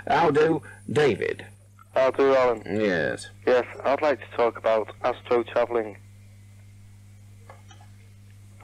How do, David? How do, Alan? Yes. Yes, I'd like to talk about Astro travelling.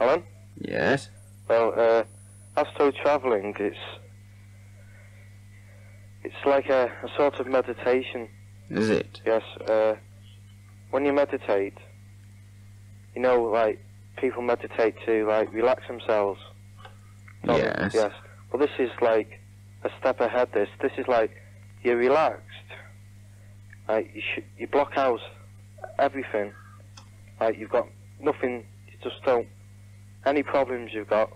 Alan? Yes. Well, Astro travelling, it's like a sort of meditation. Is it? Yes, when you meditate, you know, like, people meditate to, like, relax themselves. Yes. Yes. Well, this is like a step ahead. This is like you're relaxed. Like you block out everything. Like you've got nothing. You just don't. Any problems you've got,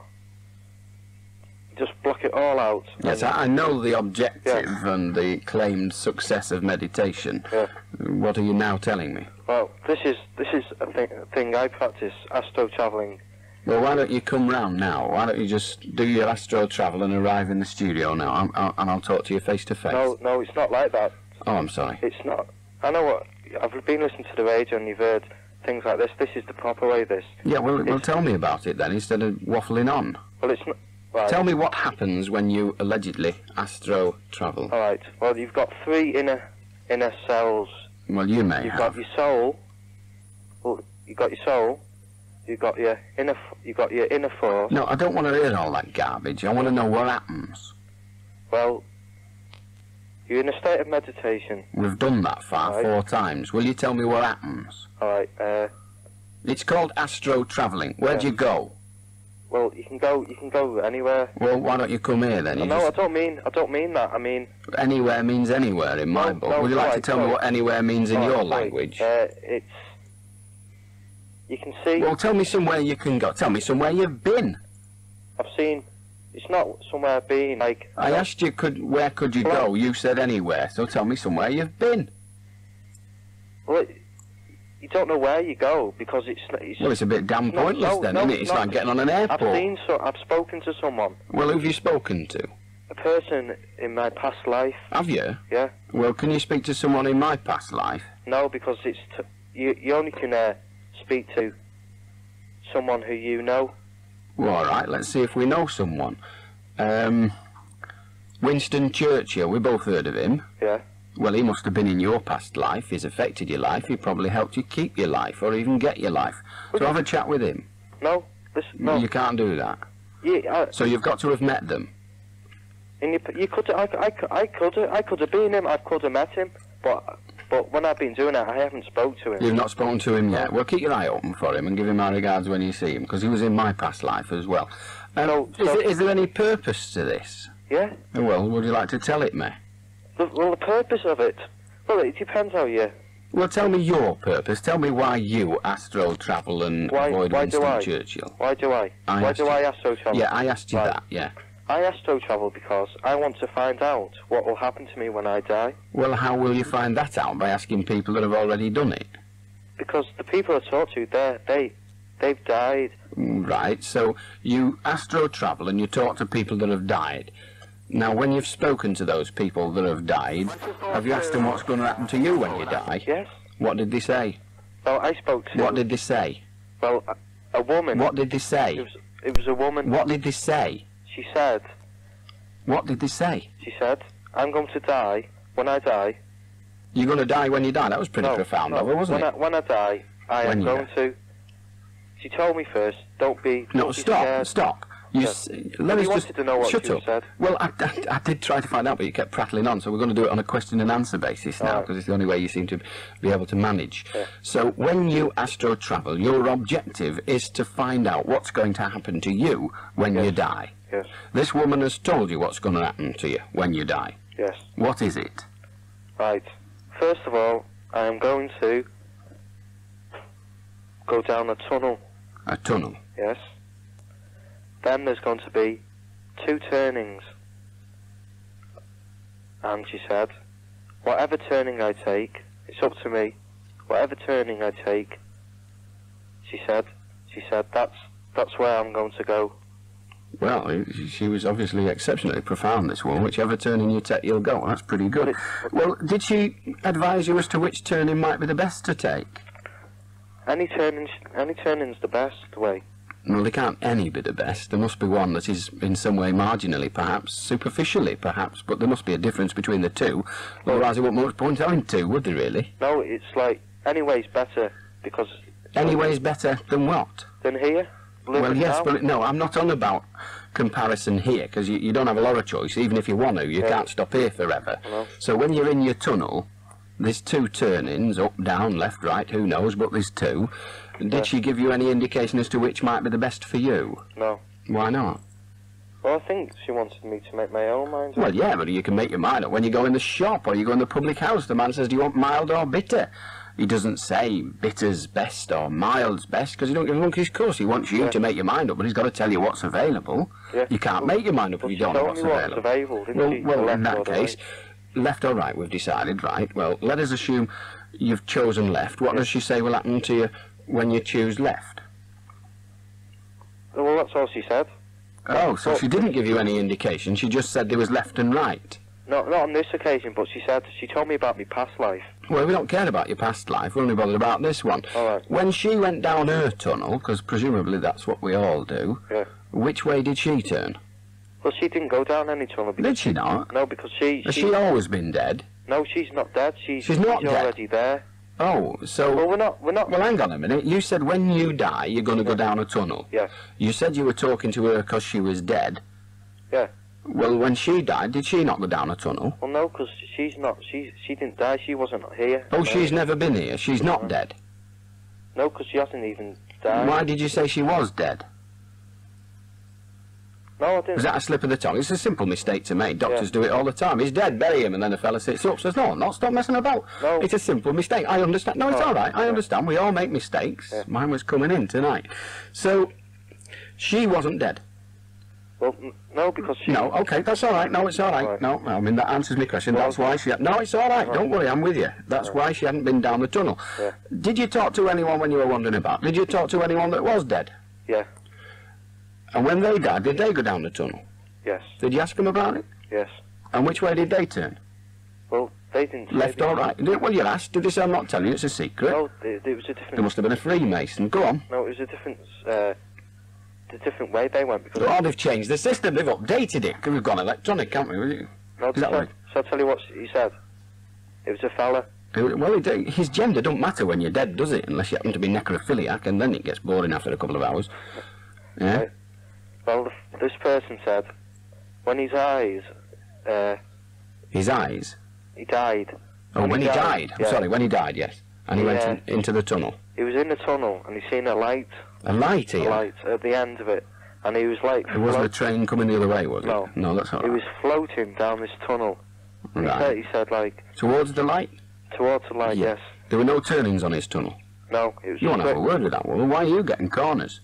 you just block it all out. Yes, I know the objective and the claimed success of meditation. Yeah. What are you now telling me? Well, this is a thing I practice, astro travelling. Well, why don't you come round now? Why don't you just do your astro travel and arrive in the studio now, and I'll talk to you face to face? No, it's not like that. Oh, I'm sorry. It's not. I know what. I've been listening to the radio and you've heard things like this. This is the proper way, this. Yeah, well, tell me about it then, instead of waffling on. Well, it's not. Right. Tell me what happens when you allegedly astro travel. All right. Well, you've got 3 inner cells. Well, you may You've have. got your soul. Well, you've got your soul. You've got your inner force. No, I don't want to hear all that garbage. I want to know what happens. Well, you're in a state of meditation. We've done that far Right. 4 times. Will you tell me what happens? All right. It's called astro travelling. Where'd you go? Well, you can go anywhere. Well, why don't you come here then? No, I don't mean that. I mean. Anywhere means anywhere in my book. Would you like to tell me what anywhere means in your language? It's. You can see. Well, tell me somewhere you can go. Tell me somewhere you've been. I've seen. It's not somewhere I've been. Like. I asked you, where could you go? You said anywhere. So tell me somewhere you've been. Well, you don't know where you go because it's. Well, it's a bit damn pointless then, isn't it? It's like getting on an airport. I've spoken to someone. Well, who've you spoken to? A person in my past life. Have you? Yeah. Well, can you speak to someone in my past life? No, because it's you only can speak to someone who you know. Well, all right, let's see if we know someone. Winston Churchill, we both heard of him. Yeah. Well, he must have been in your past life. He's affected your life. He probably helped you keep your life or even get your life. So have a chat with him. No, no. You can't do that. Yeah. So you've got to have met them. And you could. I could have been him. I could have met him. But when I've been doing it, I haven't spoke to him. You've not spoken to him yet? Well, keep your eye open for him and give him my regards when you see him, because he was in my past life as well. Is there any purpose to this? Yeah. Well, would you like to tell it me? Well, the purpose of it... Well, it depends how you... Well, tell me your purpose. Tell me why you astro travel and avoid Winston Churchill. Why do I? Why do I astro travel? Yeah, I asked you that, yeah. I astro travel because I want to find out what will happen to me when I die. Well, how will you find that out? By asking people that have already done it? Because the people I talk to, they've died. Right, so you astro travel and you talk to people that have died. Now, when you've spoken to those people that have died, have you asked them what's going to happen to you when you die? Yes. What did they say? Well, I spoke to... What did they say? Well, a woman... What did they say? It was a woman... What did they say? She said... What did they say? She said, I'm going to die. When I die... You're going to die when you die? That was pretty profound, though, wasn't it? When I die, I am going to... She told me first, don't be... No, stop. You wanted to know what she said. Well, I did try to find out, but you kept prattling on, so we're going to do it on a question and answer basis now, because it's the only way you seem to be able to manage. Yeah. So when you astro travel, your objective is to find out what's going to happen to you when you die. Yes. This woman has told you what's going to happen to you when you die. Yes. What is it? Right. First of all, I am going to go down a tunnel. A tunnel? Yes. Then there's going to be 2 turnings. And she said, whatever turning I take, it's up to me. Whatever turning I take, she said, that's where I'm going to go. Well, she was obviously exceptionally profound, this woman. Whichever turning you take, you'll go. That's pretty good. Well, did she advise you as to which turning might be the best to take? Any turning's the best way. Well, they can't any be the best. There must be one that is in some way marginally, perhaps, superficially, perhaps, but there must be a difference between the two. Otherwise, there wouldn't much point having two, would there, really? No, it's like, anyway's better, because... Anyway's better than what? Than here? Well, yes, but no, I'm not on about comparison here, because you don't have a lot of choice. Even if you want to, you can't stop here forever. No. So when you're in your tunnel, there's two turnings, up, down, left, right, who knows, but there's two. Did she give you any indication as to which might be the best for you? No. Why not? Well, I think she wanted me to make my own mind up. Well, yeah, but you can make your mind up when you go in the shop or you go in the public house. The man says, do you want mild or bitter? He doesn't say bitter's best or mild's best, because he don't give a monkey's cuss. He wants you to make your mind up, but he's got to tell you what's available. Yeah. You can't make your mind up if you don't know what's available. Well, in that case, left or right, we've decided, right? Well, let us assume you've chosen left. What does she say will happen to you when you choose left? Well, that's all she said. Oh, so she didn't give you any indication. She just said there was left and right. No, not on this occasion, but she told me about my past life. Well, we don't care about your past life. We're only bothered about this one. All right. When she went down her tunnel, because presumably that's what we all do, which way did she turn? Well, she didn't go down any tunnel. Did she not? No, because Has she always been dead? No, she's not dead. She's not dead? already there. Oh, so... Well, we're not... Well, hang on a minute. You said when you die, you're going to go down a tunnel. Yes. You said you were talking to her because she was dead. Yeah. Well, when she died, did she not go down a tunnel? Well, no, because she's not... She didn't die. She wasn't here. Oh, she's never been here. She's not dead. No, because she hasn't even died. Why did you say she was dead? No, I didn't. Was that a slip of the tongue? It's a simple mistake to make. Doctors do it all the time. He's dead, bury him, and then a fella sits up, says, no, stop messing about. No. It's a simple mistake. I understand. No, it's all right. I understand. We all make mistakes. Yeah. Mine was coming in tonight. So, she wasn't dead. Well, no, because she... No, okay, that's all right. No, it's all right. No, I mean, that answers my question. That's why she... No, it's all right. Don't worry, I'm with you. That's why she hadn't been down the tunnel. Yeah. Did you talk to anyone when you were wandering about? Did you talk to anyone that was dead? Yeah. And when they died, did they go down the tunnel? Yes. Did you ask them about it? Yes. And which way did they turn? Well, they didn't... Left or right? Well, you asked. Did they say, I'm not telling you, it's a secret? No, it was a different... There must have been a Freemason. Go on. No, it was a different... the different way they went, because... Oh, they've changed the system. They've updated it. Because we've gone electronic, can't we? No, Is that right? So I'll tell you what he said. It was a fella. Well, his gender don't matter when you're dead, does it? Unless you happen to be necrophiliac, and then it gets boring after a couple of hours. Yeah? Right. Well, this person said, when his eyes... His eyes? He died. Oh, when he died? I'm sorry, when he died, yes. And he went into the tunnel. He was in the tunnel, and he seen a light. A light here? A light at the end of it. And he was like... It wasn't a train coming the other way, was it? No. No, that's all right. He was floating down this tunnel. Right. He said, like... Towards the light? Towards the light, yes. There were no turnings on his tunnel? No, it was... You want to have a word with that woman? Why are you getting corners?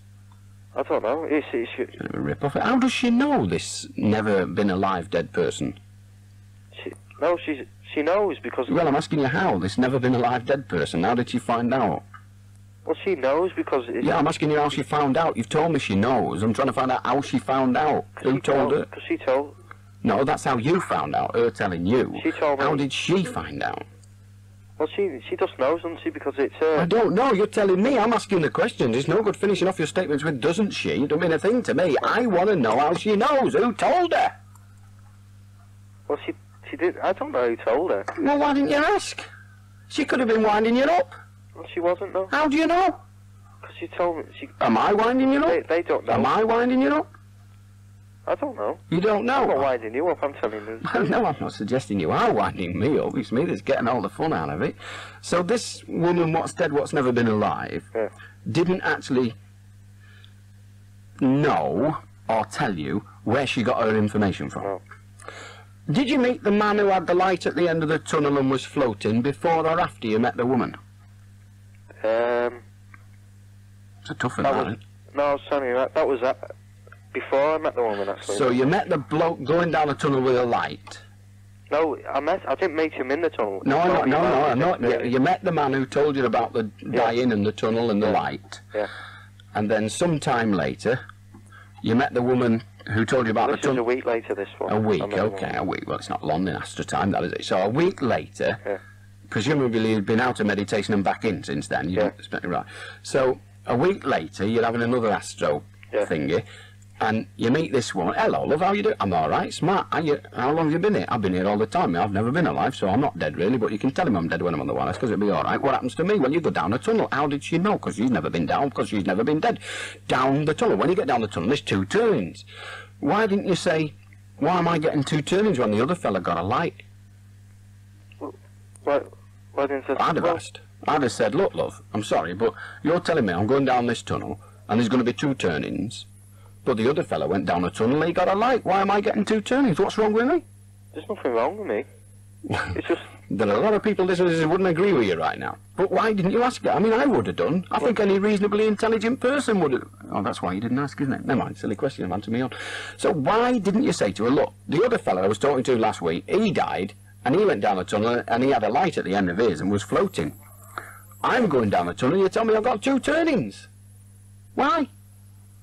I don't know. It's a rip off it. How does she know this never been alive dead person? She knows because... Well, I'm asking you how, this never been alive dead person. How did she find out? Well, she knows because... Yeah, I'm asking you how she found out. You've told me she knows. I'm trying to find out how she found out. Who told her? Because she told... No, that's how you found out, her telling you. She told me. How did she find out? Well, she just knows, doesn't she? Because it's her. I don't know. You're telling me. I'm asking the questions. It's no good finishing off your statements with doesn't she. It don't mean a thing to me. I want to know how she knows. Who told her? Well, she did. I don't know who told her. Well, why didn't you ask? She could have been winding you up. Well, she wasn't, though. How do you know? Because she told me. Am I winding you up? They don't know. Am I winding you up? I don't know. You don't know? I'm not winding you up, I'm telling you. No, I'm not suggesting you are winding me up. It's me that's getting all the fun out of it. So this woman, what's dead, what's never been alive, didn't actually know or tell you where she got her information from. No. Did you meet the man who had the light at the end of the tunnel and was floating before or after you met the woman? It's a tough one, isn't it? No, I was telling you that was before I met the woman, actually. So you met the bloke going down the tunnel with a light? No, I didn't meet him in the tunnel. No, you met the man who told you about the dying and the tunnel and the light. Yeah. And then sometime later, you met the woman who told you about the tunnel. This was a week later, this one. A week, okay, a week. Well, it's not long in Astro time, that is it. So a week later, presumably you'd been out of meditation and back in since then. Right. So a week later, you're having another Astro thingy, and you meet this woman. Hello, love, how you doing? I'm all right, smart. How long have you been here? I've been here all the time. I've never been alive, so I'm not dead really. But you can tell him I'm dead when I'm on the wireless, because it'll be all right. What happens to me when you go down a tunnel? How did she know? Because she's never been down. Because she's never been dead. Down the tunnel. When you get down the tunnel, there's 2 turnings. Why didn't you say, why am I getting 2 turnings when the other fella got a light? Why didn't you say? I'd have asked. I'd have said, look, love, I'm sorry, but you're telling me I'm going down this tunnel, and there's going to be 2 turnings, but the other fella went down a tunnel and he got a light. Why am I getting 2 turnings? What's wrong with me? There's nothing wrong with me. It's just... There are a lot of people listening wouldn't agree with you right now. But why didn't you ask it? I mean, I would have done. I think any reasonably intelligent person would have. Oh, that's why you didn't ask, isn't it? Never mind, silly question, answer me on. So why didn't you say to her, look, the other fella I was talking to last week, he died, and he went down a tunnel, and he had a light at the end of his and was floating. I'm going down the tunnel, you tell me I've got 2 turnings. Why?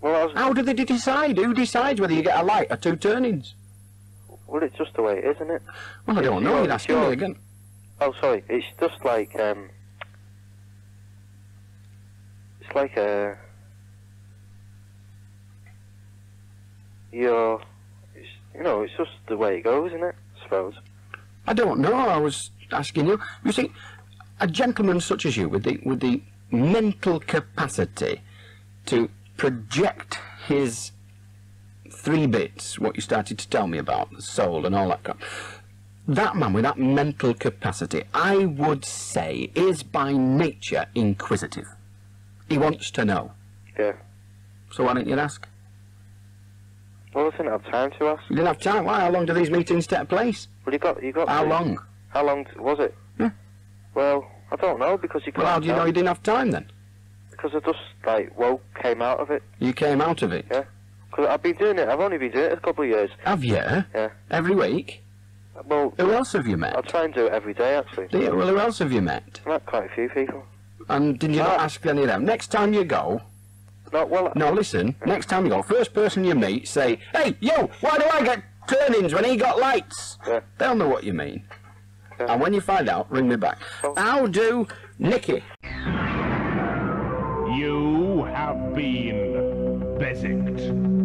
Well, how do they decide? Who decides whether you get a light or 2 turnings? Well, it's just the way it is, isn't it? Well, I don't know, you'd ask me again. Oh, sorry, it's just like, it's like it's just the way it goes, isn't it, I suppose? I don't know, I was asking you. You see, a gentleman such as you, with the mental capacity to project his 3 bits, what you started to tell me about, the soul and all that kind, that man with that mental capacity, I would say, is by nature inquisitive. He wants to know. Yeah. So why didn't you ask? Well, I didn't have time to ask. You didn't have time? Why? How long do these meetings take place? Well, you got. How long? How long was it? Yeah. Well, I don't know, because you. Well, how do you know you didn't have time then? Because I just came out of it. You came out of it. Yeah. Because I've been doing it. I've only been doing it a couple of years. Have you? Yeah. Every week? Well, who else have you met? I try and do it every day, actually. Yeah, well, who else have you met? I met quite a few people. And did you not ask any of them? Next time you go... No, listen. Next time you go, first person you meet, say, hey, yo, why do I get turn-ins when he got lights? Yeah. They'll know what you mean. Yeah. And when you find out, ring me back. Oh. How do Nicky? You have been Beswick.